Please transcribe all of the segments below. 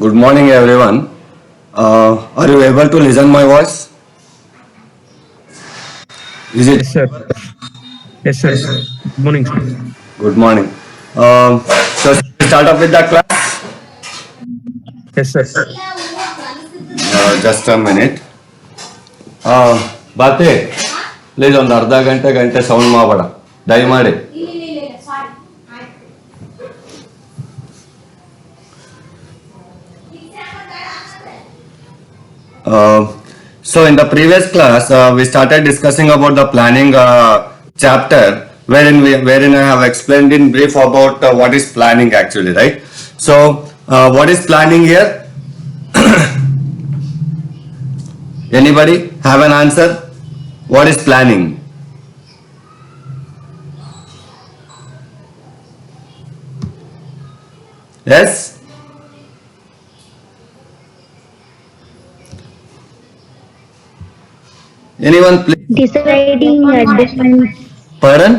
Good morning, everyone. Are you able to listen my voice? Is it Yes, sir. Yes, sir. Good morning, sir. good morning? So shall we start up with the class. Yes, sir. Just a minute. ಬಾತೆ please ಒಂದು ಅರ್ಧ ಗಂಟೆ sound ಮಾಡಬೇಡ ದಯಮಾಡಿ. So in the previous class, we started discussing about the planning chapter, wherein I have explained in brief about what is planning actually, right? So what is planning here? Anybody have an answer? What is planning? Yes? Anyone please? Deciding advance, Pardon?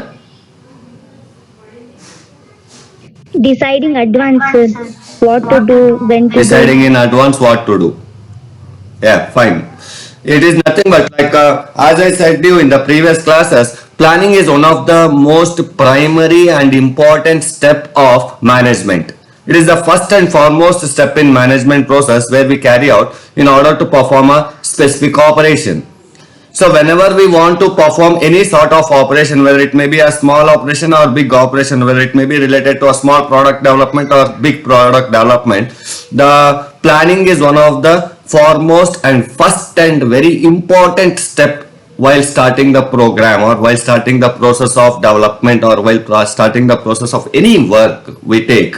deciding advance what to do, when to Deciding do. in advance what to do. Yeah, fine. It is nothing but like as I said to you in the previous classes, planning is one of the most primary and important step of management. It is the first and foremost step in management process where we carry out in order to perform a specific operation. So whenever we want to perform any sort of operation, whether it may be a small operation or big operation, whether it may be related to a small product development or big product development, the planning is one of the foremost and first and very important step while starting the program or while starting the process of development or while starting the process of any work we take.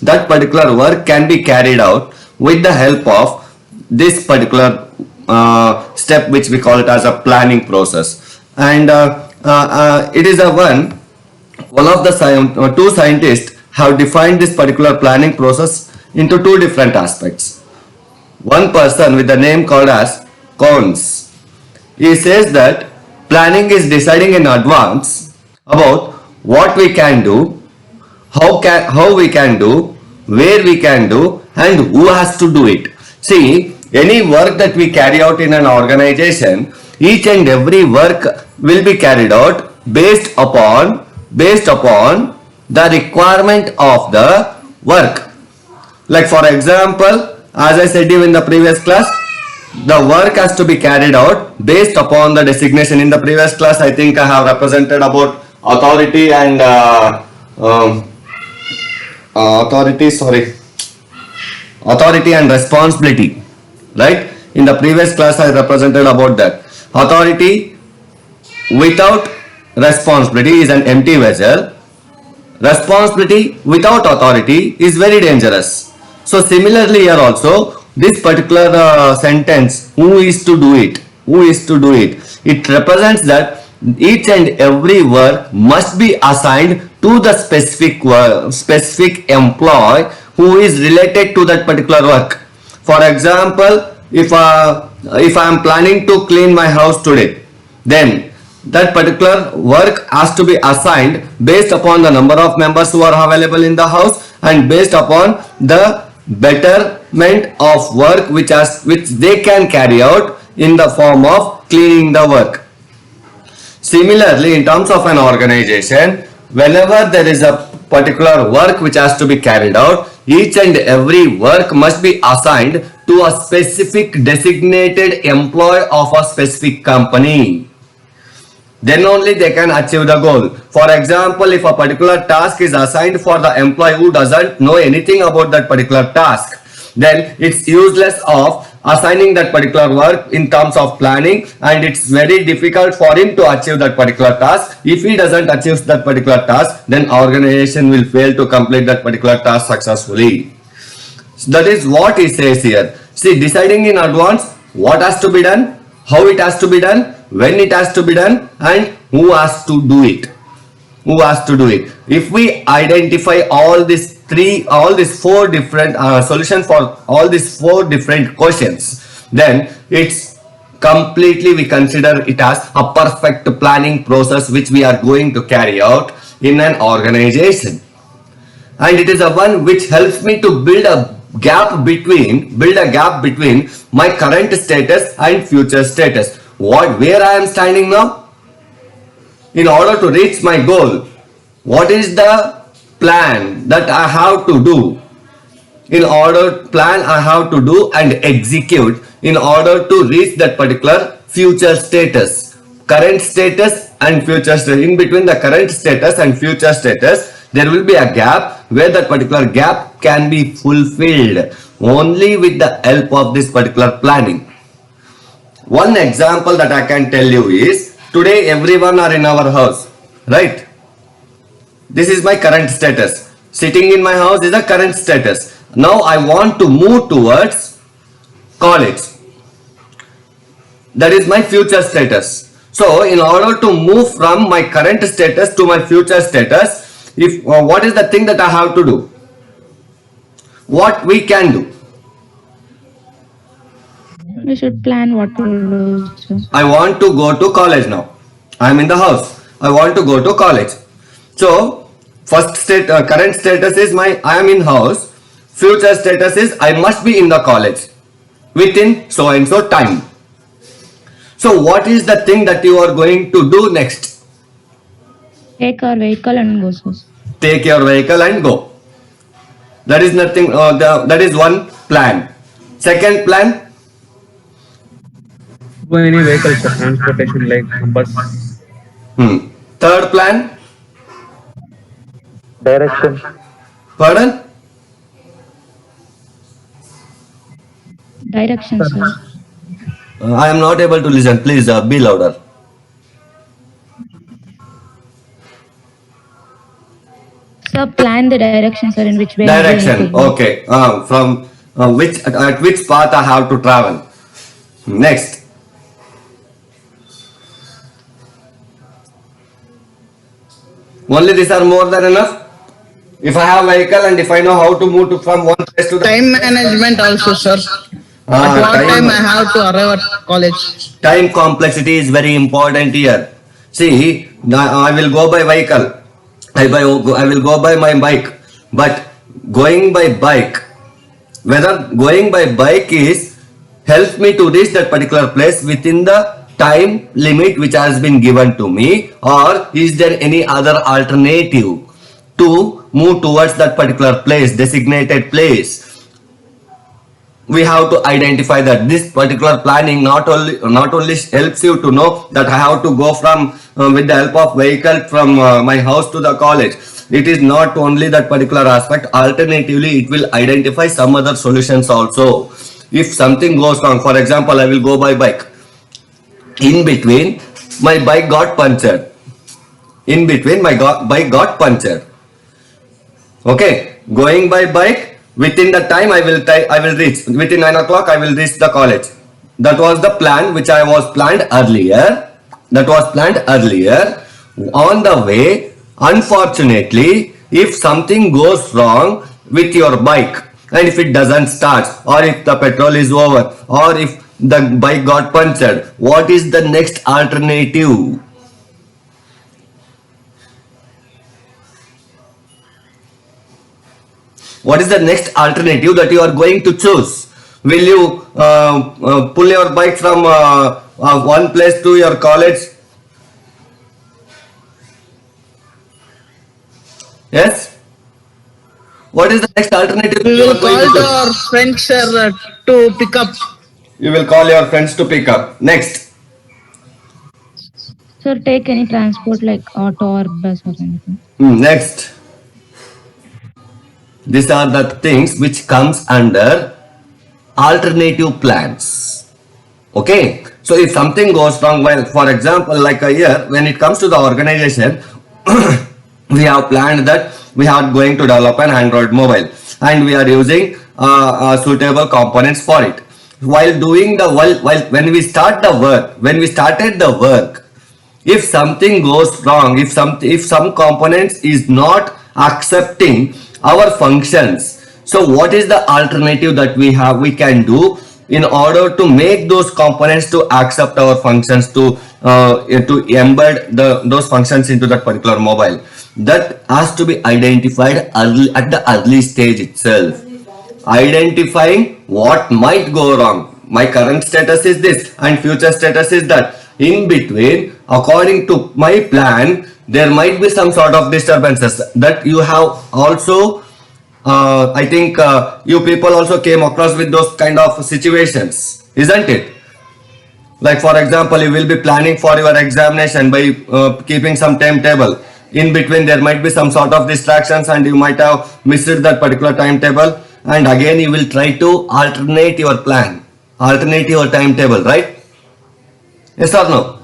That particular work can be carried out with the help of this particular step which we call it as a planning process. And it is a one of the two scientists have defined this particular planning process into two different aspects. One person with the name called as Cons. He says that planning is deciding in advance about what we can do, how we can do, where we can do, and who has to do it. See, any work that we carry out in an organization, each and every work will be carried out based upon the requirement of the work. Like for example, as I said to you in the previous class, the work has to be carried out based upon the designation. In the previous class, I think I have represented about authority and authority and responsibility, right? In the previous class, I represented about that. Authority without responsibility is an empty vessel. Responsibility without authority is very dangerous. So similarly here also, this particular sentence, who is to do it, it represents that each and every work must be assigned to the specific employee who is related to that particular work. For example, if I am planning to clean my house today, then that particular work has to be assigned based upon the number of members who are available in the house and based upon the betterment of work which they can carry out in the form of cleaning the work. Similarly, in terms of an organization, whenever there is a particular work which has to be carried out, each and every work must be assigned to a specific designated employee of a specific company. Then only they can achieve the goal. For example, if a particular task is assigned for the employee who doesn't know anything about that particular task, then it's useless of assigning that particular work in terms of planning, and it's very difficult for him to achieve that particular task. If he doesn't achieve that particular task, then organization will fail to complete that particular task successfully. So that is what he says here. See, deciding in advance what has to be done, how it has to be done, when it has to be done, and who has to do it. If we identify all these four different solutions for all these four different questions, then it's completely, we consider it as a perfect planning process which we are going to carry out in an organization. And it is a one which helps me to build a build a gap between my current status and future status. Where I am standing now? In order to reach my goal, what is the plan that I have to do? I have to do and execute in order to reach that particular future status. Current status and future status. In between the current status and future status, there will be a gap where that particular gap can be fulfilled only with the help of this particular planning. One example that I can tell you is, today everyone are in our house, right? This is my current status. Sitting in my house is the current status. Now I want to move towards college. That is my future status. So in order to move from my current status to my future status, what is the thing that I have to do? What we can do? We should plan what to do. Sir. I want to go to college now. I am in the house. I want to go to college. So current status is I am in house. Future status is I must be in the college within so and so time. So what is the thing that you are going to do next? Take our vehicle and go, sir. Take your vehicle and go. That is nothing. That is one plan. Second plan. Go any vehicle, sir. Transportation like bus. Third plan. Direction. Pardon? Direction, sir. I am not able to listen. Please be louder. Sir, plan the direction, sir, in which way. we need to Direction. go. Okay. From which path I have to travel. Next. Only these are more than enough. If I have vehicle and if I know how to move from one place to the Time management also, sir. At what time I have to arrive at college? Time complexity is very important here. See, I will go by vehicle. I will go by my bike. But going by bike, whether going by bike is helps me to reach that particular place within the time limit which has been given to me, or is there any other alternative to move towards that particular place, designated place? We have to identify that. This particular planning not only helps you to know that I have to go from with the help of vehicle from my house to the college. It is not only that particular aspect. Alternatively, it will identify some other solutions also. If something goes wrong, for example, I will go by bike. In between, my bike got punctured. Bike got punctured. Okay, going by bike. Within the time I will reach. Within 9 o'clock I will reach the college. That was the plan which I was planned earlier. On the way, unfortunately, if something goes wrong with your bike and if it doesn't start, or if the petrol is over, or if the bike got punctured, what is the next alternative? What is the next alternative that you are going to choose? Will you pull your bike from one place to your college? Yes? What is the next alternative? We you will are going to call choose? our friends, sir, to pick up. You will call your friends to pick up. Next. Sir, take any transport like auto or bus or anything. Next. These are the things which comes under alternative plans. Okay. So if something goes wrong, well, for example, like a year, when it comes to the organization, we have planned that we are going to develop an Android mobile and we are using suitable components for it. When we started the work, if something goes wrong, if some components is not accepting our functions, so what is the alternative that we can do in order to make those components to accept our functions, to embed those functions into that particular mobile? That has to be identified at the early stage itself. identifying what might go wrong. My current status is this and future status is that. In between, according to my plan, there might be some sort of disturbances that you have also. I think you people also came across with those kind of situations, isn't it? Like for example, you will be planning for your examination by keeping some timetable. In between, there might be some sort of distractions, and you might have missed that particular timetable. And again, you will try to alternate your plan, alternate your timetable, right? Yes or no?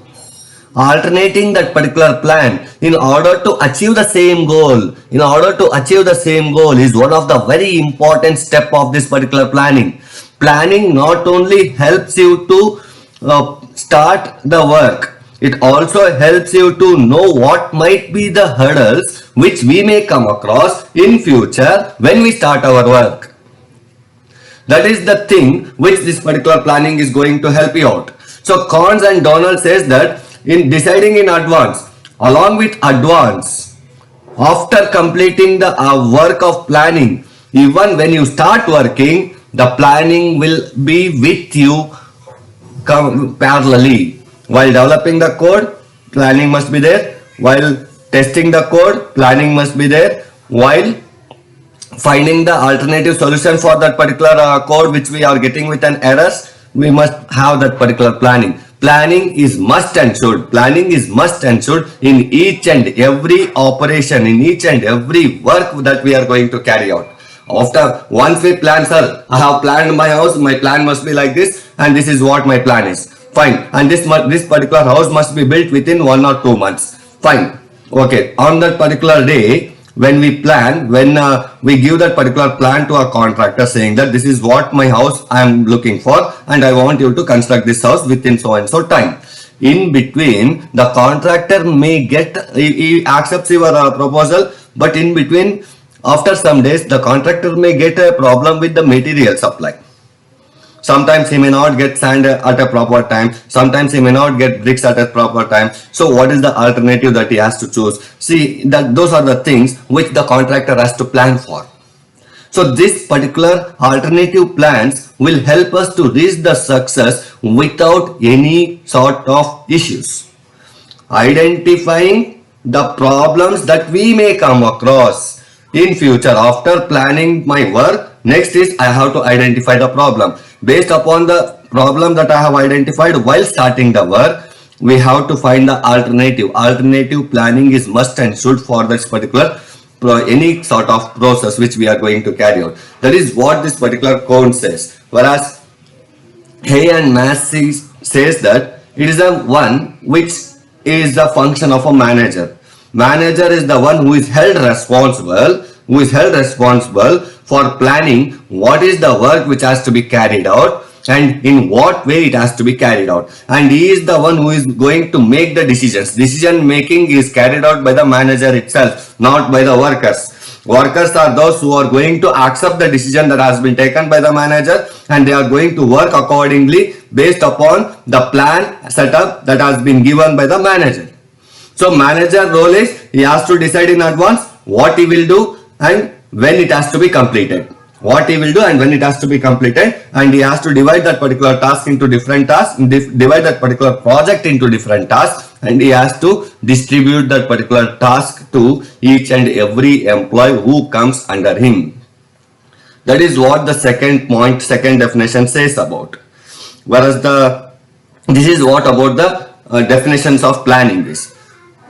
Alternating that particular plan in order to achieve the same goal. In order to achieve the same goal is one of the very important step of this particular planning. Planning not only helps you to start the work, it also helps you to know what might be the hurdles which we may come across in future when we start our work. That is the thing which this particular planning is going to help you out. So Cons and Donald says that in deciding in advance, along with advance, after completing the work of planning, even when you start working, the planning will be with you parallelly. While developing the code, planning must be there. While testing the code, planning must be there. While finding the alternative solution for that particular code which we are getting with an errors, we must have that particular planning. Planning is must and should. Planning is must and should in each and every operation, in each and every work that we are going to carry out. After once we plan, sir, I have planned my house, my plan must be like this, and this is what my plan is. Fine. And this particular house must be built within 1 or 2 months. Fine. Okay. On that particular day, when we plan, when we give that particular plan to a contractor saying that this is what my house I am looking for and I want you to construct this house within so and so time. In between, the contractor may get, he accepts your proposal, but in between, after some days, the contractor may get a problem with the material supply. Sometimes he may not get sand at a proper time. Sometimes he may not get bricks at a proper time. So what is the alternative that he has to choose? See, that those are the things which the contractor has to plan for. So this particular alternative plans will help us to reach the success without any sort of issues. Identifying the problems that we may come across in future after planning my work. Next is I have to identify the problem. Based upon the problem that I have identified while starting the work, we have to find the alternative. Alternative planning is must and should for this particular any sort of process which we are going to carry out. That is what this particular code says. Whereas Hay and Massey says that it is a one which is the function of a manager. Manager is the one who is held responsible for planning what is the work which has to be carried out and in what way it has to be carried out, and he is the one who is going to make the decisions. Decision making is carried out by the manager itself, not by the workers. Workers are those who are going to accept the decision that has been taken by the manager, and they are going to work accordingly based upon the plan setup that has been given by the manager. So manager role is he has to decide in advance what he will do and when it has to be completed. What he will do and when it has to be completed, and he has to divide that particular task into different tasks, divide that particular project into different tasks, and he has to distribute that particular task to each and every employee who comes under him. That is what the second definition says about. Whereas this is what about the definitions of planning is.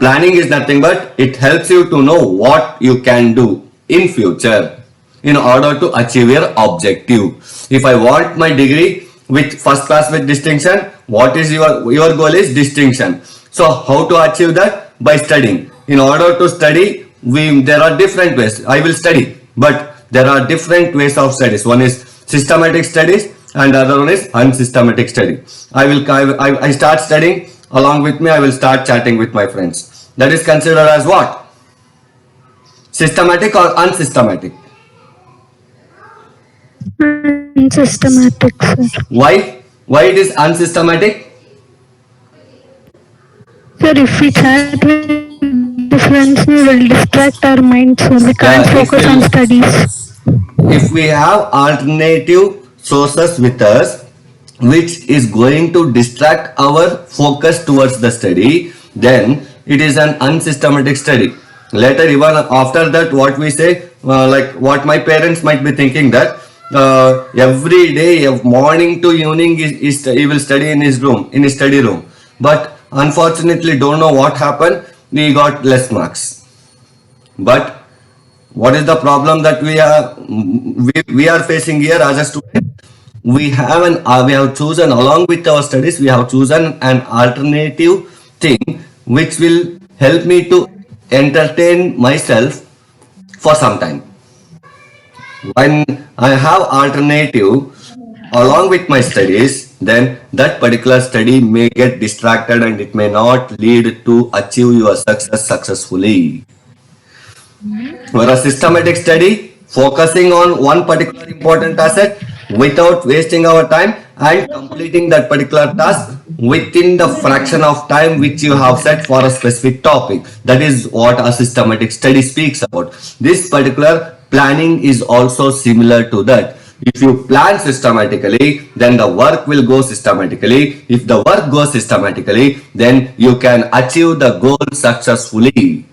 Planning is nothing but it helps you to know what you can do in future in order to achieve your objective. If I want my degree with first class with distinction, what is your goal is distinction. So how to achieve that? By studying. In order to study, there are different ways. I will study, but there are different ways of studies. One is systematic studies and the other one is unsystematic study. I start studying, along with me I will start chatting with my friends. That is considered as what? Systematic or unsystematic? Unsystematic, sir. Why? Why it is unsystematic? Sir, if we chat with the friends, we will distract our minds, sir. We can't focus on studies. if we have alternative sources with us, which is going to distract our focus towards the study, then it is an unsystematic study. Later, even after that, what we say, like what my parents might be thinking that every day, morning to evening, he will study in his room, in his study room. But unfortunately, don't know what happened. We got less marks. But what is the problem that we are facing here as a student? We have chosen, along with our studies, we have chosen an alternative thing which will help me to entertain myself for some time. When I have alternative along with my studies, then that particular study may get distracted and it may not lead to achieve your success successfully. For a systematic study, focusing on one particular important asset without wasting our time and completing that particular task within the fraction of time which you have set for a specific topic. That is what a systematic study speaks about. This particular planning is also similar to that. If you plan systematically, then the work will go systematically. If the work goes systematically, then you can achieve the goal successfully.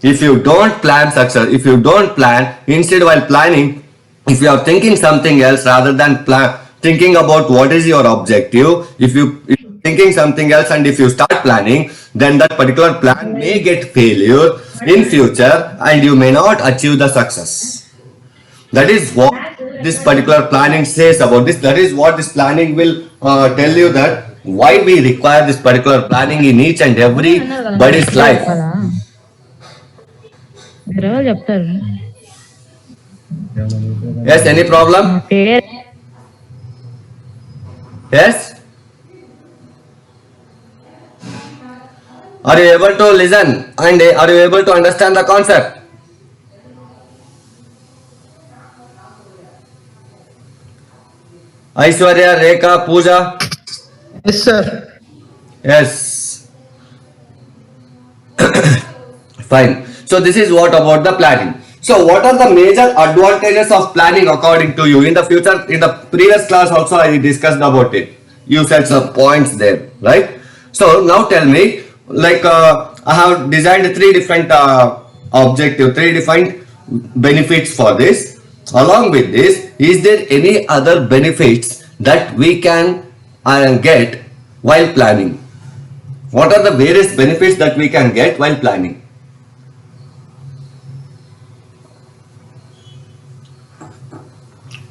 If you don't plan success, if you don't plan, instead while planning, if you are thinking something else rather than thinking about what is your objective, if you're thinking something else and if you start planning, then that particular plan may get failure in future and you may not achieve the success. That is what this particular planning says about this. That is what this planning will tell you that why we require this particular planning in each and everybody's life. వేరే వాళ్ళు చెప్తారు. Yes, any problem? Yes? Are you able to listen and are you able to understand the concept? Aishwarya, Rekha, Pooja? Yes, sir. Yes. Fine. So this is what about the planning. So what are the major advantages of planning according to you? In the future, in the previous class also I discussed about it. You said some points there, right? So now tell me, like I have designed three different three different benefits for this. Along with this, is there any other benefits that we can get while planning? What are the various benefits that we can get while planning?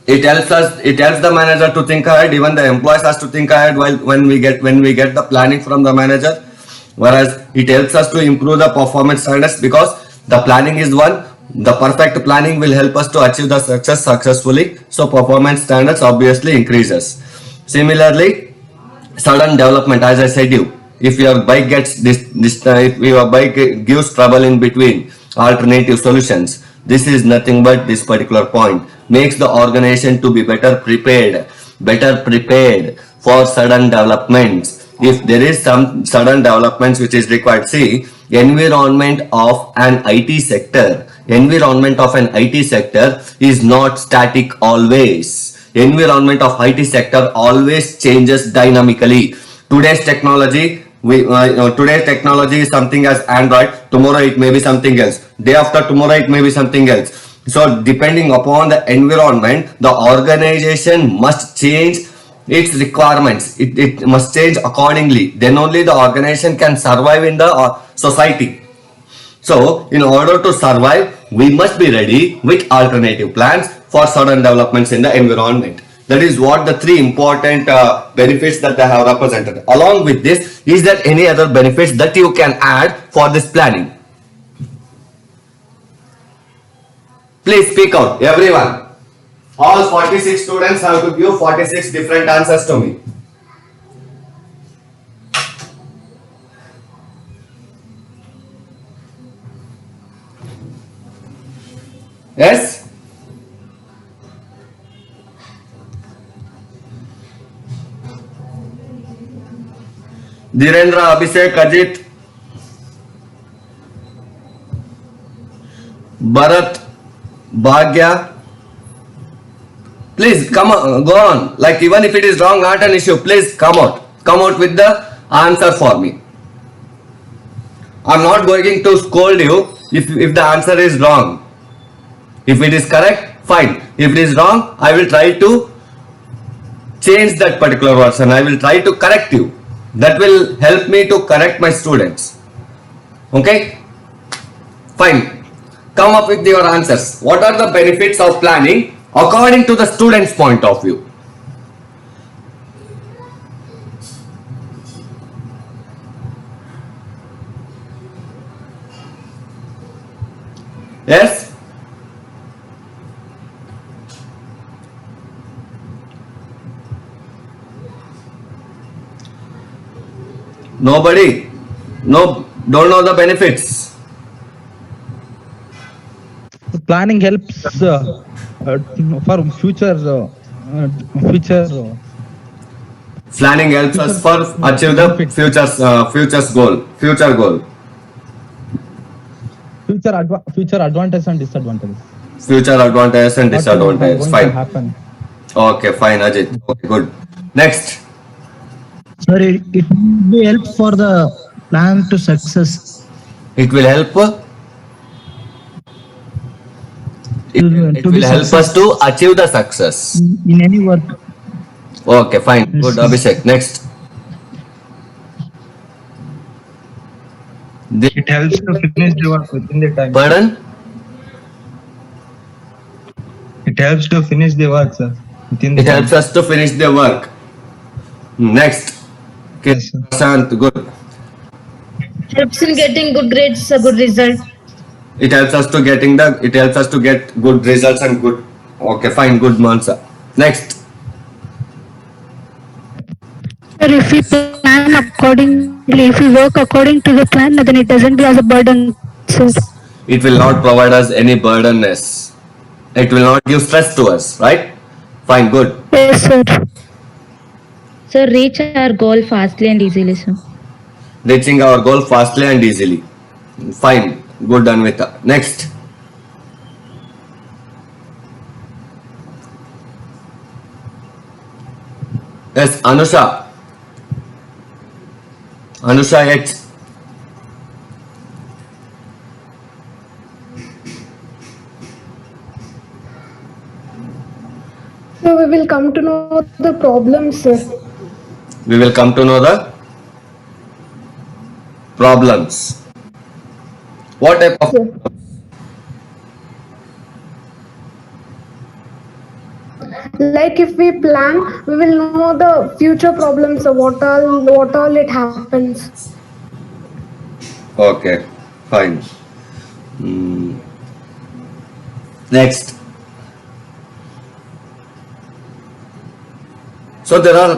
It helps the manager to think ahead. Even the employees has to think ahead while when we get the planning from the manager. Whereas it helps us to improve the performance standards because the planning is one. The perfect planning will help us to achieve the success successfully. So performance standards obviously increases. Similarly, sudden development, as I said you, if your bike gets if your bike gives trouble in between alternative solutions, this is nothing but this particular point makes the organization to be better prepared for sudden developments. If there is some sudden developments which is required, see, environment of an IT sector is not static always. Environment of IT sector always changes dynamically. Today's technology is something as Android. Tomorrow it may be something else. Day after tomorrow it may be something else. So depending upon the environment, the organization must change its requirements. It must change accordingly. Then only the organization can survive in the society. So in order to survive, we must be ready with alternative plans for sudden developments in the environment. That is what the three important benefits that they have represented. Along with this, is there any other benefits that you can add for this planning? Please speak out, everyone. All 46 students have to give 46 different answers to me. Yes? Dhirendra, Abhishek, Ajit, Bharat, Bhagya. Please come on, go on. Like even if it is wrong, not an issue. Please come out with the answer for me. I'm not going to scold you if the answer is wrong. If it is correct, fine. If it is wrong, I will try to change that particular version. I will try to correct you. That will help me to correct my students. Okay? Fine. Come up with your answers. What are the benefits of planning according to the student's point of view? Yes? Nobody? No, don't know the benefits. Planning helps for future. Planning helps us for achieve the future goal. Future advantages and disadvantages. Future advantages and What disadvantages. going to Fine. happen? Okay, fine, Ajit. Okay, good. Next. Sir, it will be help for the plan to success. It will help. It To be will help us to achieve the success. in any work. Okay, fine. Good, Abhishek. Next. It helps to finish the work within the time. Pardon? It helps to finish the work, sir. Within the It time. helps us to finish the work. Next. Okay, Yes, sir. Prashant, good. Helps in getting good grades, a good result. It helps us to get good results and good. Okay, fine, good, Mansa. Next. Sir, if we plan accordingly, if we work according to the plan, then it doesn't be as a burden, sir. It will not provide us any burdenness. It will not give stress to us, right? Fine, good. Yes, sir. Sir, reach our goal fastly and easily, sir. Reaching our goal fastly and easily. Fine, good, Anvita. Next. Yes, Anusha. Anusha H. So we will come to know the problems, sir. We will come to know the problems. What type of Like if we plan, we will know the future problems, what all it happens. Okay, fine. Hmm. Next. So there are,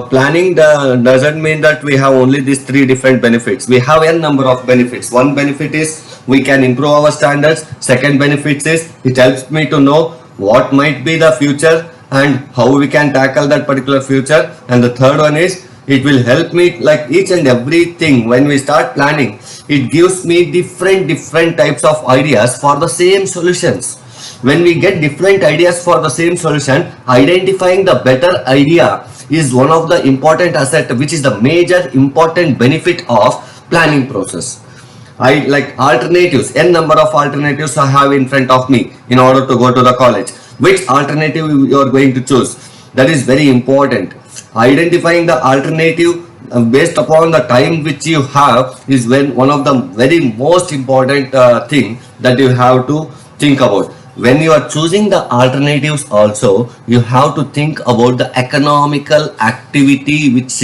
planning doesn't mean that we have only these three different benefits. We have n number of benefits. One benefit is we can improve our standards. Second benefit is it helps me to know what might be the future and how we can tackle that particular future. And the third one is it will help me, like each and everything when we start planning, it gives me different types of ideas for the same solutions. When we get different ideas for the same solution, identifying the better idea is one of the important asset, which is the major important benefit of planning process. I like alternatives, n number of alternatives I have in front of me in order to go to the college. Which alternative you are going to choose? That is very important. Identifying the alternative based upon the time which you have is one of the very most important thing that you have to think about. When you are choosing the alternatives also, you have to think about the economical activity which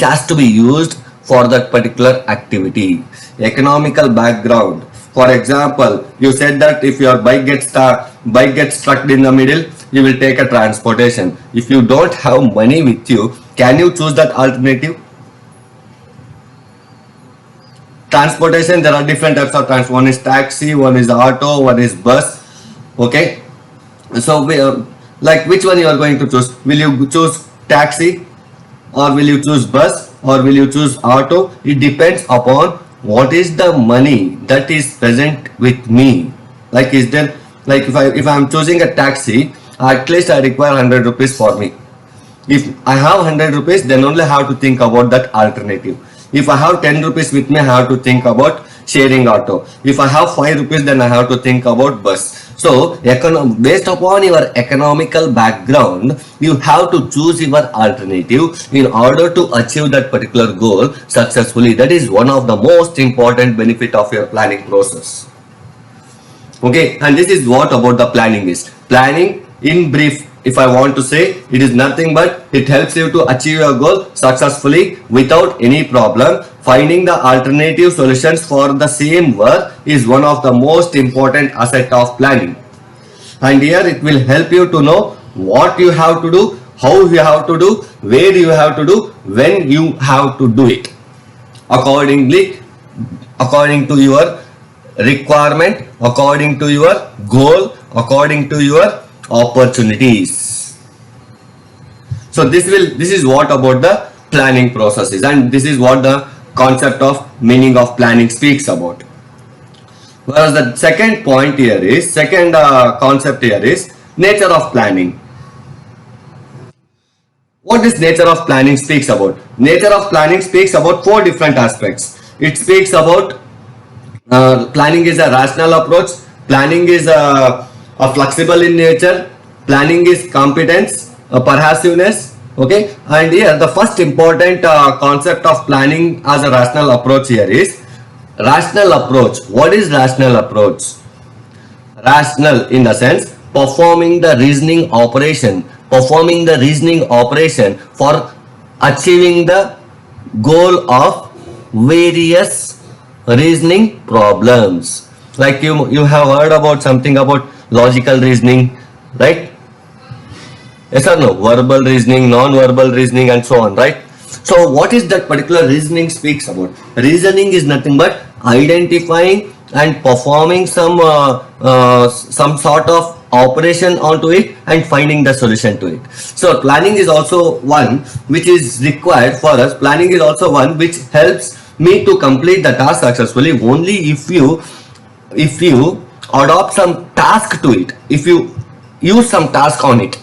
has to be used for that particular activity. Economical background. For example, you said that if your bike gets stuck in the middle, you will take a transportation. If you don't have money with you, can you choose that alternative? Transportation, there are different types of transport. One is taxi, one is auto, one is bus. Okay, so like which one you are going to choose? Will you choose taxi, or will you choose bus, or will you choose auto? It depends upon what is the money that is present with me. Like is there, like if I'm choosing a taxi, at least I require 100 rupees for me. If I have 100 rupees, then only I have to think about that alternative. If I have 10 rupees with me, I have to think about sharing auto. If I have 5 rupees, then I have to think about bus. So, based upon your economical background, you have to choose your alternative in order to achieve that particular goal successfully. That is one of the most important benefit of your planning process. Okay, and this is what about the planning is. Planning, in brief, if I want to say, it is nothing but it helps you to achieve your goal successfully without any problem. Finding the alternative solutions for the same work is one of the most important aspect of planning. And here it will help you to know what you have to do, how you have to do, where you have to do, when you have to do it. Accordingly, according to your requirement, according to your goal, according to your opportunities. So this is what about the planning process is, and this is what the concept of meaning of planning speaks about. Whereas the second point here is, concept here is nature of planning. What this nature of planning speaks about? Nature of planning speaks about 4 different aspects. It speaks about planning is a rational approach, planning is a flexible in nature, planning is competence, persuasiveness. Okay, and here the first important concept of planning as a rational approach here is rational approach. What is rational approach? Rational in the sense performing the reasoning operation for achieving the goal of various reasoning problems. Like you have heard about something about logical reasoning, right? Yes or no? Verbal reasoning, non-verbal reasoning, and so on, right? So what is that particular reasoning speaks about? Reasoning is nothing but identifying and performing some sort of operation onto it and finding the solution to it. So planning is also one which is required for us. Planning is also one which helps me to complete the task successfully only if you adopt some task to it, if you use some task on it.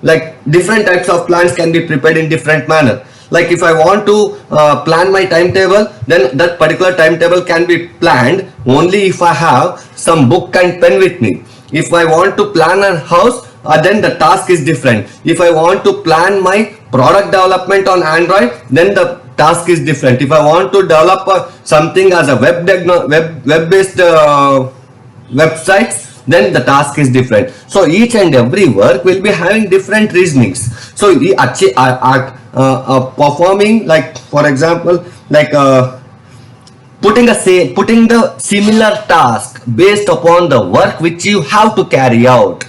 Like different types of plans can be prepared in different manner. Like if I want to plan my timetable, then that particular timetable can be planned only if I have some book and pen with me. If I want to plan a house, then the task is different. If I want to plan my product development on Android, then the task is different. If I want to develop something as a web-based websites, then the task is different. So each and every work will be having different reasonings. So we achieve performing, like for example, like putting the similar task based upon the work which you have to carry out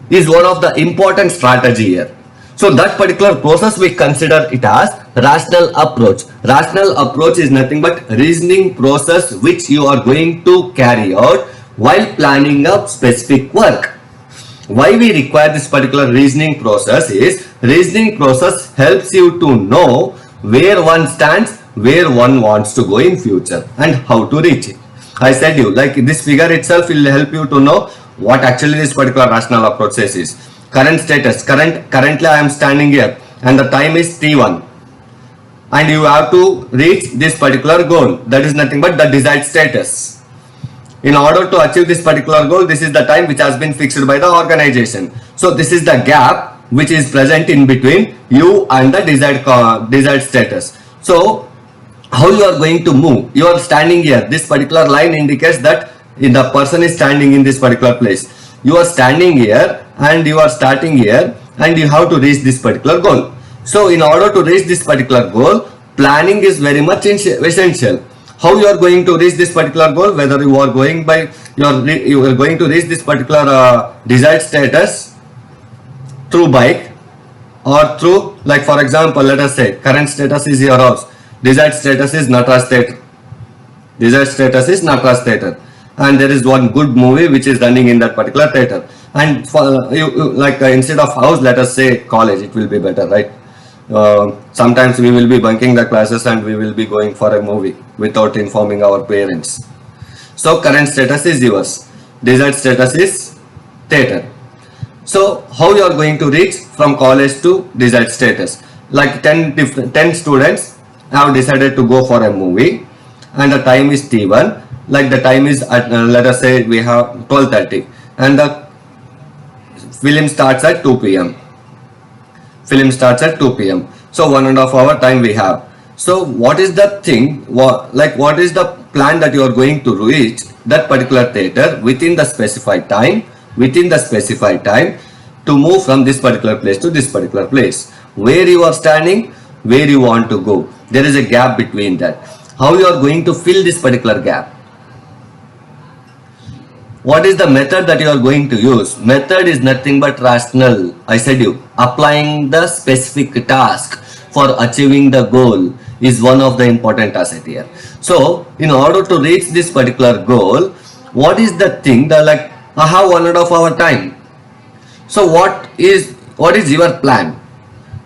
is one of the important strategy here. So that particular process we consider it as rational approach. Rational approach is nothing but reasoning process which you are going to carry out while planning a specific work. Why we require this particular reasoning process is reasoning process helps you to know where one stands, where one wants to go in future and how to reach it. I said you, like this figure itself will help you to know what actually this particular rational approach says is. Current status, currently I am standing here and the time is T1 and you have to reach this particular goal, that is nothing but the desired status. In order to achieve this particular goal, this is the time which has been fixed by the organization. So this is the gap which is present in between you and the desired status. So how you are going to move? You are standing here, this particular line indicates that the person is standing in this particular place. You are standing here and you are starting here and you have to reach this particular goal. So in order to reach this particular goal, planning is very much essential. How you are going to reach this particular goal, whether you are going by you are going to reach this particular desired status through bike or through, like for example, let us say current status is your house, desired status is Nataraja Theatre, and there is one good movie which is running in that particular theater, and for instead of house, let us say college, it will be better, right? Sometimes we will be bunking the classes and we will be going for a movie without informing our parents. So current status is yours. Desired status is theater. So how you are going to reach from college to desired status? Like 10 students have decided to go for a movie and the time is T1. Like the time is at, let us say we have 12:30 and the film starts at 2 p.m. Film starts at 2 p.m. So 1.5 hour time we have. So what is the thing, what is the plan that you are going to reach that particular theater within the specified time, to move from this particular place to this particular place. Where you are standing, where you want to go. There is a gap between that. How you are going to fill this particular gap? What is the method that you are going to use? Method is nothing but rational. I said you, applying the specific task for achieving the goal is one of the important assets here. So, in order to reach this particular goal, what is the thing that like, I have 1.5 hour time. So what is your plan?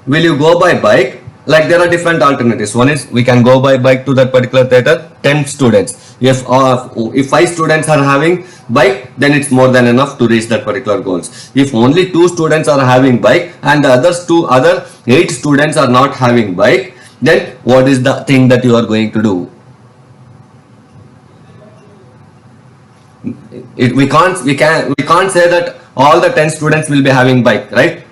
Will you go by bike? Like there are different alternatives. One is we can go by bike to that particular theater, 10 students. If 5 students are having bike, then it's more than enough to reach that particular goals. If only 2 students are having bike and the other 8 students are not having bike, then what is the thing that you are going to do? We can't say that all the 10 students will be having bike, right?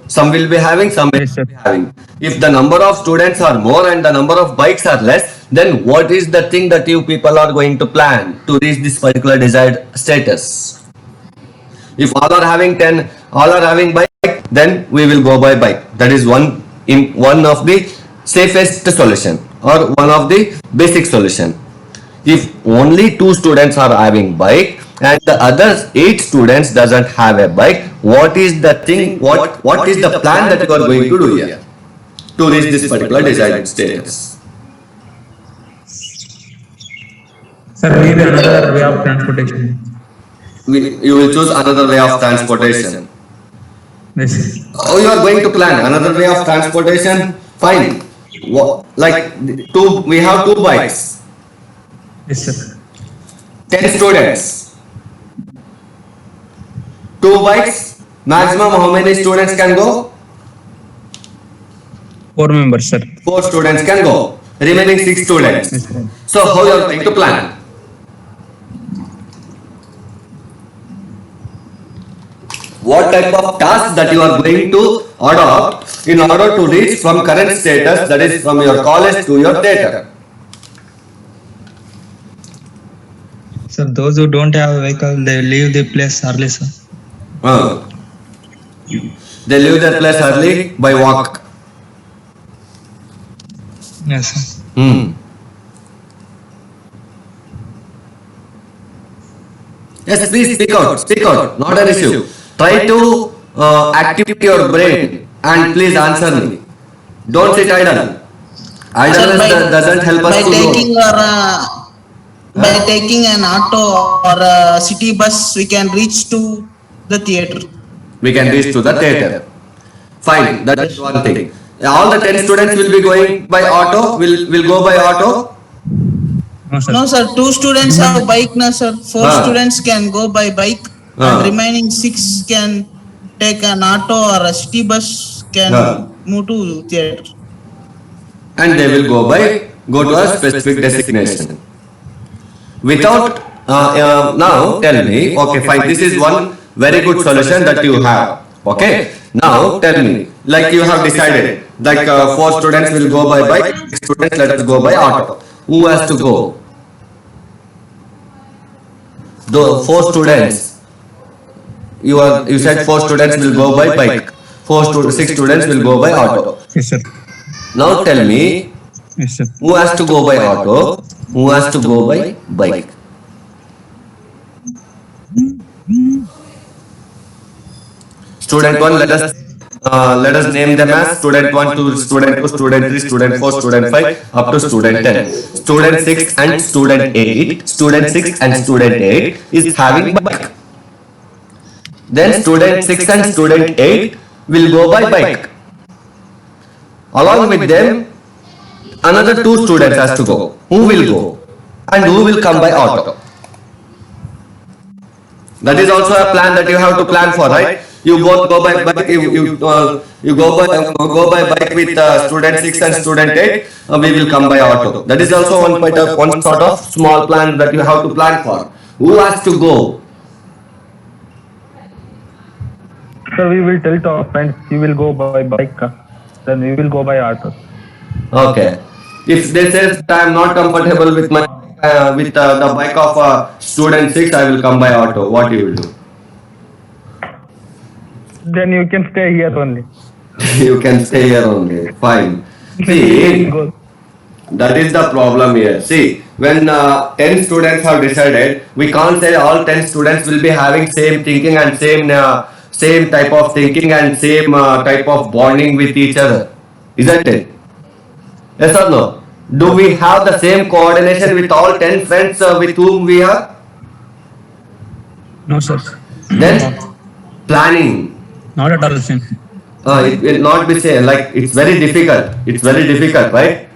Some will be having, some will be having. If the number of students are more and the number of bikes are less, then what is the thing that you people are going to plan to reach this particular desired status? If all are having bike, then we will go by bike. That is one of the safest solution or one of the basic solution. If only 2 students are having bike and the other 8 students doesn't have a bike, what is the thing, what is the plan that you are going to do here to reach this particular desired status? Sir, we need another way of transportation. You will choose another way of transportation. Yes. How you are going to plan another way of transportation? Fine. Like we have 2 bikes. Yes, sir. 10 students. 2 bikes. Maximum how many students can go? 4 members, sir. 4 students can go. Remaining 6 students. Yes, sir. So how you are going to plan? What type of task that you are going to adopt in order to reach from current status, that is from your college to your theater? Sir, those who don't have a vehicle, they leave the place early, sir. They leave their place early by walk. Yes, sir. Yes, please speak out, not an issue. Try to activate your brain and please answer me. Don't sit idle. Idleness doesn't help us to grow. By taking an auto or a city bus, we can reach to the theater. We can reach to the theater. Fine, that is one thing. All the 10 students will be going by auto, will go by auto. No, sir. No, sir. 2 students have bike, no, sir. 4 students can go by bike, and remaining 6 can take an auto or a city bus, can move to theater. And they will go to a specific destination. Without, now tell me, okay fine, this is one very good solution that you have. Okay, now tell me, like you have decided, like 4 students will go by bike, 6 students let us go by auto. Who has to go? The 4 students. You said 4 students will go by bike. 6 students will go by auto. Yes, sir. Now tell me, Yes, sir. who has to go by auto? Who has to go by bike? Student 1, let us name them as student 1 to student 2, student 3, student 4, student 5, up to student 10. Student 6 and student 8 is having bike. Then student 6 and student 8 will go by bike. Along with them, another 2 students has to go. Who will go? And who will come by auto? That is also a plan that you have to plan for, right? You both go by bike. You go by bike with student 6 and student 8. We will come by auto. That is also one sort of small plan that you have to plan for. Who has to go? So we will tell to our friends, you will go by bike, then we will go by auto. Okay. If they say I am not comfortable with my the bike of student 6, I will come by auto. What you will do? Then you can stay here only. You can stay here only. Fine. See, Go. that is the problem here. See, when 10 students have decided, we can't say all 10 students will be having same thinking and same type of thinking and same type of bonding with each other. Isn't it? Yes or no? Do we have the same coordination with all 10 friends with whom we are? No, sir. Then planning. Not at all same. It will not be same. Like it's very difficult. It's very difficult, right?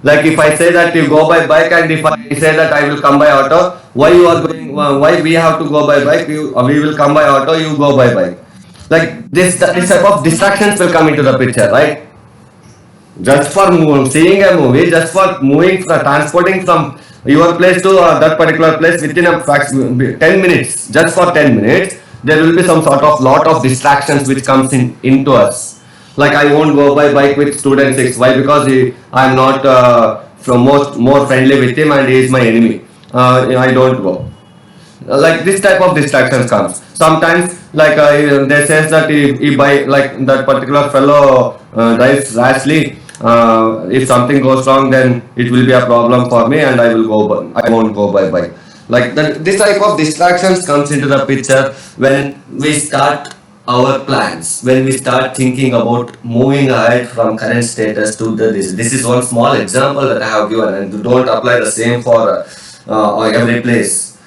Like if I say that you go by bike and if I say that I will come by auto, why you are going? Why we have to go by bike? We will come by auto. You go by bike. Like this type of distractions will come into the picture, right? Just for seeing a movie, just for moving, transporting from your place to that particular place within a 10 minutes, just for 10 minutes, there will be some sort of lot of distractions which comes into us. Like I won't go by bike with student 6. Why? Because I am not more friendly with him and he is my enemy. I don't go. Like this type of distractions comes. Sometimes like they says that he by like that particular fellow drives rashly. If something goes wrong, then it will be a problem for me, and I won't go by bike. Like this type of distractions comes into the picture when we start our plans, when we start thinking about moving ahead from current status to this. This is one small example that I have given, and don't apply the same for every place.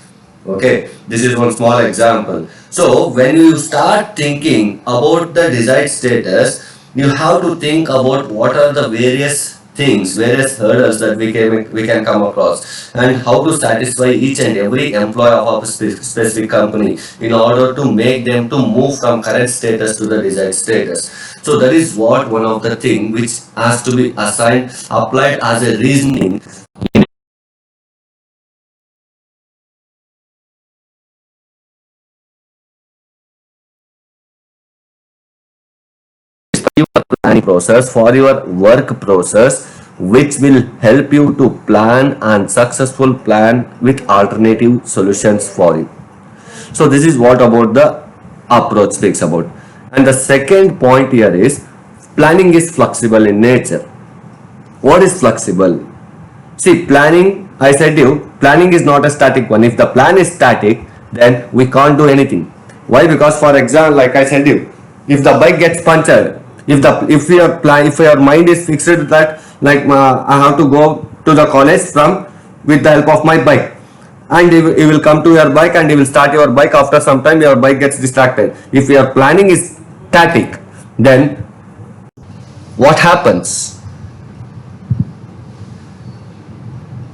Okay, this is one small example. So when you start thinking about the desired status, you have to think about what are the various things, various hurdles that we can come across, and how to satisfy each and every employee of a specific company in order to make them to move from current status to the desired status. So that is what one of the thing which has to be assigned, applied as a reasoning. Planning process, for your work process, which will help you to plan and successful plan with alternative solutions for you. So this is what about the approach speaks about. And the second point here is planning is flexible in nature. What is flexible? See, planning, I said you, planning is not a static one. If the plan is static, then we can't do anything. Why? Because for example, like I said you, if the bike gets punctured, if your mind is fixed that like I have to go to the college with the help of my bike, and you will come to your bike and you will start your bike. After some time your bike gets distracted. If your planning is static, then what happens?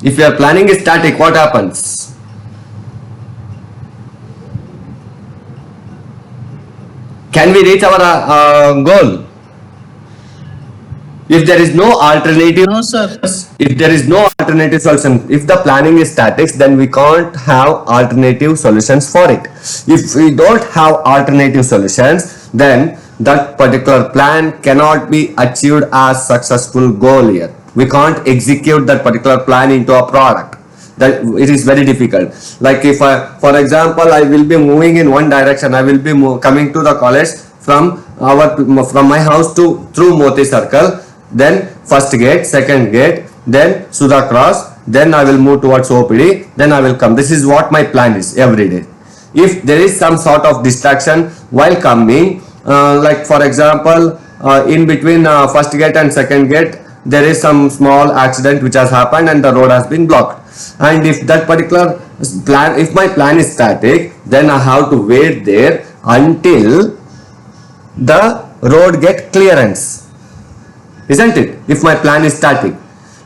If your planning is static, what happens? Can we reach our goal? If there is no alternative, No, sir. if there is no alternative solution, if the planning is static, then we can't have alternative solutions for it. If we don't have alternative solutions, then that particular plan cannot be achieved as successful goal here. We can't execute that particular plan into a product. That it is very difficult. Like if for example, I will be moving in one direction, I will be coming to the college from my house through Moti Circle, then first gate, second gate, then Sudha Cross, then I will move towards OPD, then I will come. This is what my plan is every day. If there is some sort of distraction while coming, like for example, in between first gate and second gate, there is some small accident which has happened and the road has been blocked. And if that particular plan, if my plan is static, then I have to wait there until the road get clearance, isn't it? If my plan is static,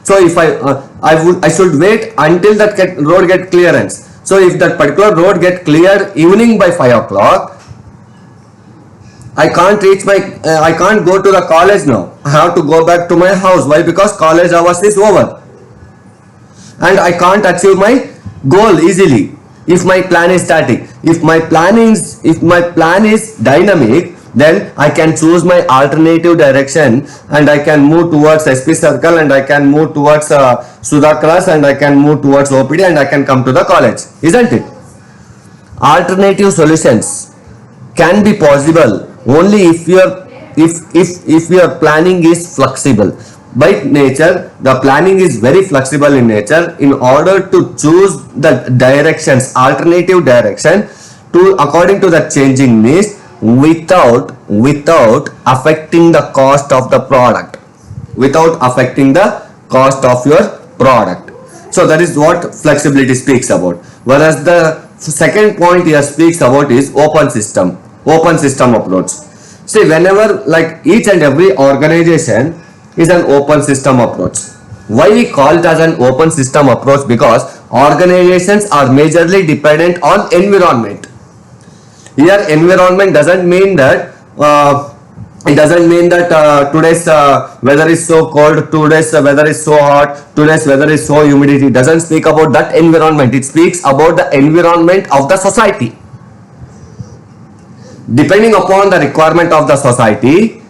so if I should wait until that road get clearance. So if that particular road get cleared evening by 5 o'clock, I can't reach I can't go to the college now. I have to go back to my house. Why? Because college hours is over. And I can't achieve my goal easily if my plan is static. If my plan is dynamic, then I can choose my alternative direction and I can move towards SP circle and I can move towards Sudhakras and I can move towards OPD and I can come to the college, isn't it? Alternative solutions can be possible only if your planning is flexible. By nature, the planning is very flexible in nature in order to choose the directions, alternative direction according to the changing needs without affecting the cost of the product, without affecting the cost of your product. So that is what flexibility speaks about. Whereas the second point here speaks about is open system approach. See, whenever like each and every organization is an open system approach. Why we call it as an open system approach? Because organizations are majorly dependent on environment. Here environment doesn't mean that today's weather is so cold, today's weather is so hot, today's weather is so humidity. It doesn't speak about that environment. It speaks about the environment of the society. Depending upon the requirement of the society,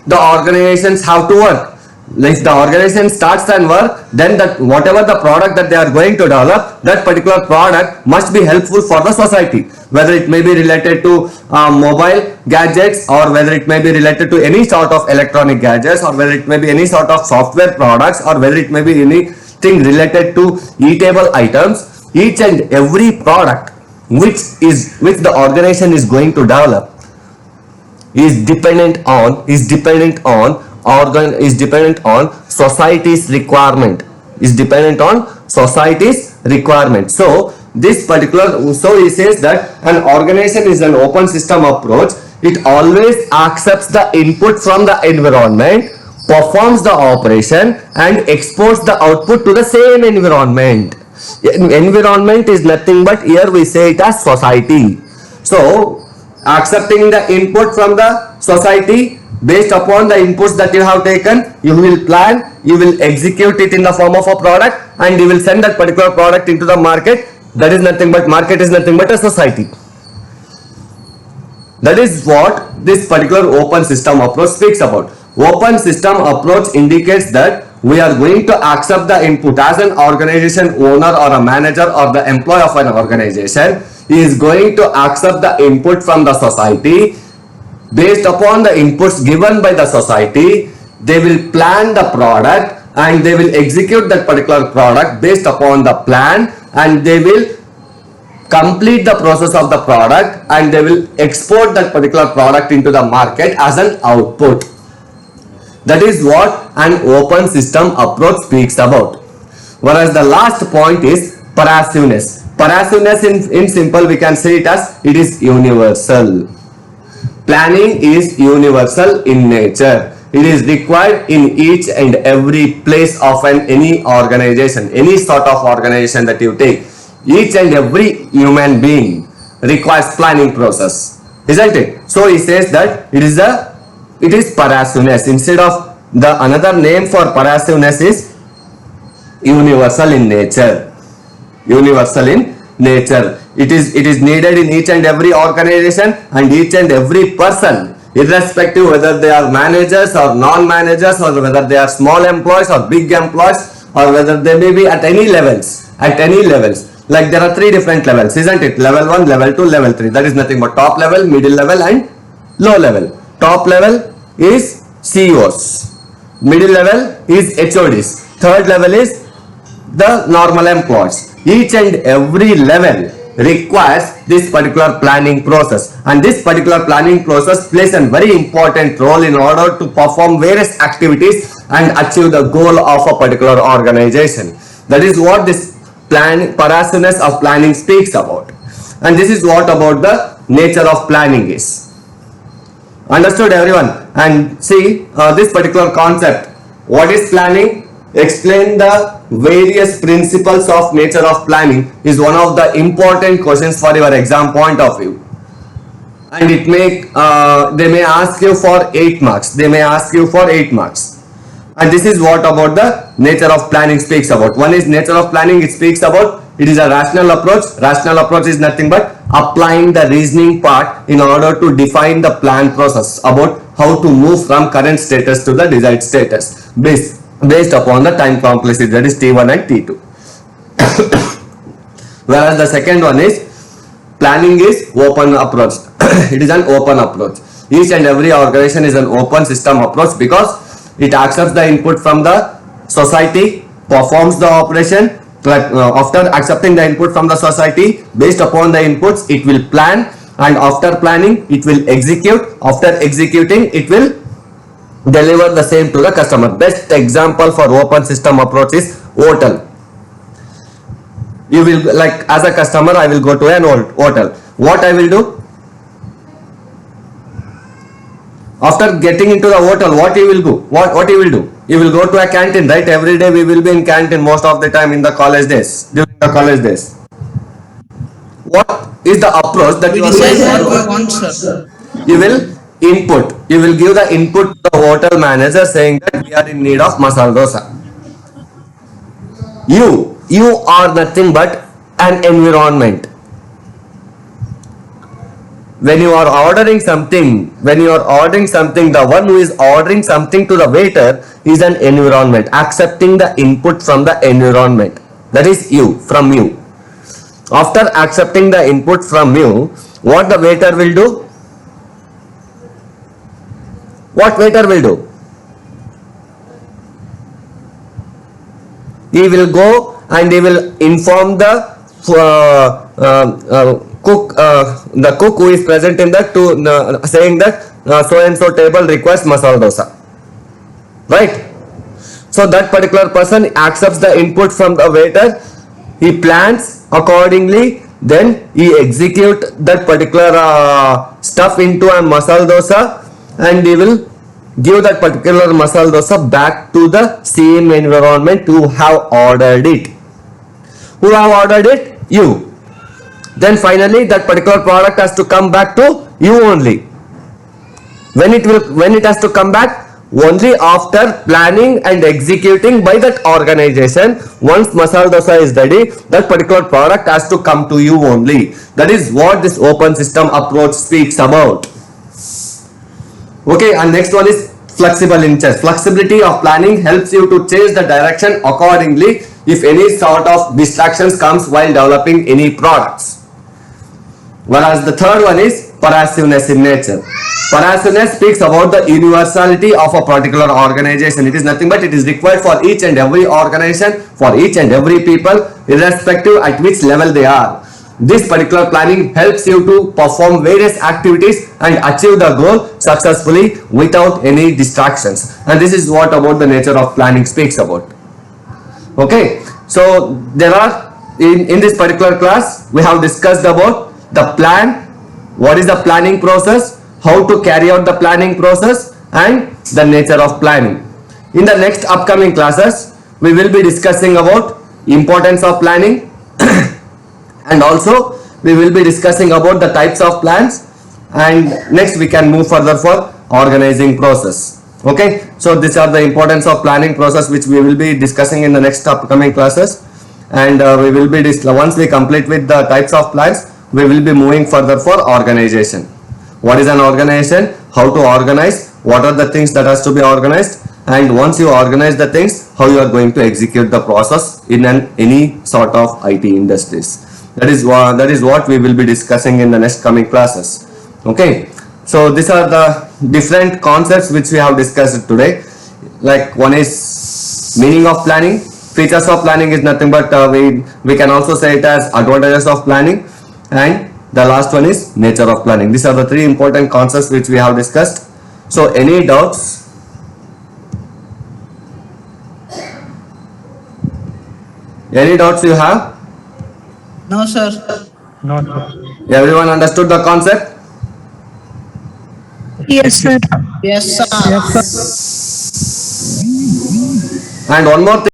the organizations have to work. If the organization starts and work, then that whatever the product that they are going to develop, that particular product must be helpful for the society. Whether it may be related to mobile gadgets, or whether it may be related to any sort of electronic gadgets, or whether it may be any sort of software products, or whether it may be anything related to eatable items, each and every product which the organization is going to develop is dependent on society's requirement, So this particular, so he says that an organization is an open system approach. It always accepts the input from the environment, performs the operation and exports the output to the same environment. Environment is nothing but, here we say it as society. So accepting the input from the society, based upon the inputs that you have taken, you will plan, you will execute it in the form of a product, and you will send that particular product into the market. That is nothing but, market is nothing but a society. That is what this particular open system approach speaks about. Open system approach indicates that we are going to accept the input as an organization owner or a manager or the employee of an organization. He is going to accept the input from the society. Based upon the inputs given by the society, they will plan the product and they will execute that particular product based upon the plan, and they will complete the process of the product and they will export that particular product into the market as an output. That is what an open system approach speaks about. Whereas the last point is pervasiveness. Pervasiveness in simple we can say it as, it is universal. Planning is universal in nature. It is required in each and every place of any organization, any sort of organization that you take. Each and every human being requires planning process, isn't it? So he says that it is pervasiveness. Instead of the another name for pervasiveness is universal in nature. Universal in nature. It is needed in each and every organization and each and every person, irrespective whether they are managers or non-managers, or whether they are small employees or big employees, or whether they may be at any levels. Like there are three different levels, isn't it? Level 1, level 2, level 3. That is nothing but top level, middle level and low level. Top level is CEOs. Middle level is HODs. Third level is the normal employees. Each and every level requires this particular planning process, and this particular planning process plays a very important role in order to perform various activities and achieve the goal of a particular organization. That is what this pervasiveness of planning speaks about, and this is what about the nature of planning is. Understood everyone? And see this particular concept. What is planning? Explain the various principles of nature of planning is one of the important questions for your exam point of view. And it may they may ask you for 8 marks. They may ask you for 8 marks. And this is what about the nature of planning speaks about. One is nature of planning. It speaks about it is a rational approach. Rational approach is nothing but applying the reasoning part in order to define the plan process about how to move from current status to the desired status based upon the time complexity, that is T1 and T2. Whereas the second one is planning is open approach. It is an open approach. Each and every organization is an open system approach because it accepts the input from the society, performs the operation. After accepting the input from the society, based upon the inputs, it will plan, and after planning, it will execute. After executing, it will deliver the same to the customer. Best example for open system approach is hotel. You will, like, as a customer, I will go to an hotel. What I will do? After getting into the hotel, what you will do? What you will do? You will go to a canteen, right? Every day we will be in canteen most of the time in the college days, during the college days. What is the approach that We you are decide going what we to want, sir. You will input. You will give the input to the hotel manager saying that we are in need of masala dosa. You are nothing but an environment. When you are ordering something, the one who is ordering something to the waiter is an environment, accepting the input from the environment. That is you, from you. After accepting the input from you, what the waiter will do? What waiter will do? He will go and he will inform the cook who is present in that to saying that so and so table requires masala dosa, right? So that particular person accepts the input from the waiter, he plans accordingly, then he execute that particular stuff into a masala dosa, and he will give that particular masala dosa back to the same environment who have ordered it. Who have ordered it? You. Then finally that particular product has to come back to you only. When it has to come back? Only after planning and executing by that organization. Once masala dosa is ready, that particular product has to come to you only. That is what this open system approach speaks about. Okay, and next one is flexible in chess. Flexibility of planning helps you to change the direction accordingly if any sort of distractions comes while developing any products. Whereas the third one is pervasiveness in nature. Pervasiveness speaks about the universality of a particular organization. It is nothing but it is required for each and every organization, for each and every people, irrespective at which level they are. This particular planning helps you to perform various activities and achieve the goal successfully without any distractions. And this is what about the nature of planning speaks about. Okay, so there are in this particular class we have discussed about the plan, what is the planning process, how to carry out the planning process, and the nature of planning. In the next upcoming classes we will be discussing about importance of planning and also we will be discussing about the types of plans, and next we can move further for organizing process. Okay, so these are the importance of planning process which we will be discussing in the next upcoming classes, and we will be once we complete with the types of plans, we will be moving further for organization. What is an organization? How to organize? What are the things that has to be organized? And once you organize the things, how you are going to execute the process in any sort of IT industries. That is what we will be discussing in the next coming classes. Okay, so these are the different concepts which we have discussed today. Like one is meaning of planning, features of planning is nothing but we can also say it as advantages of planning, and the last one is nature of planning. These are the three important concepts which we have discussed. So any doubts? Any doubts you have? No, sir. No, sir. Everyone understood the concept? Yes, sir. Yes, sir. And one more thing.